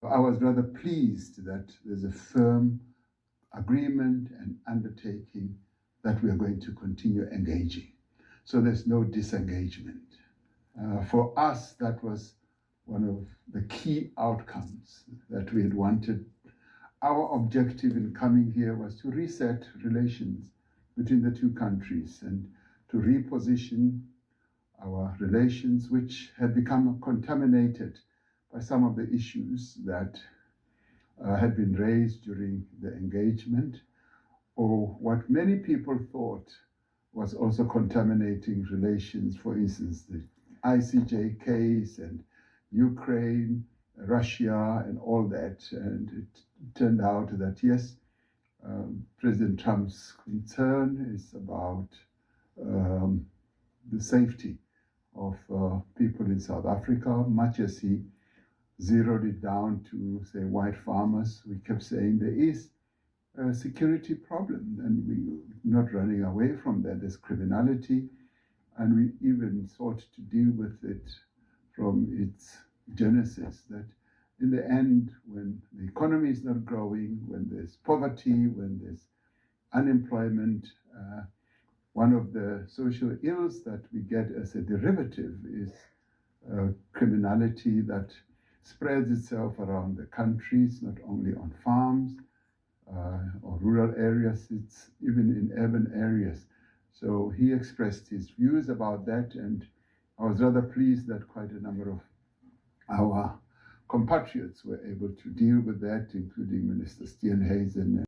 I was rather pleased that there's a firm agreement and undertaking that we are going to continue engaging. So there's no disengagement. For us, that was one of the key outcomes that we had wanted. Our objective in coming here was to reset relations between the two countries and to reposition our relations, which had become contaminated by some of the issues that had been raised during the engagement, or what many people thought was also contaminating relations, for instance, the ICJ case and Ukraine, Russia, and all that. And it turned out that, yes, President Trump's concern is about the safety of people in South Africa, much as he zeroed it down to, say, white farmers. We kept saying there is a security problem, and we're not running away from that. There's criminality, and we even sought to deal with it from its genesis, that in the end, when the economy is not growing, when there's poverty, when there's unemployment, one of the social ills that we get as a derivative is criminality that spreads itself around the countries, not only on farms or rural areas, it's even in urban areas. So he expressed his views about that, and I was rather pleased that quite a number of our compatriots were able to deal with that, including Minister Steenhuisen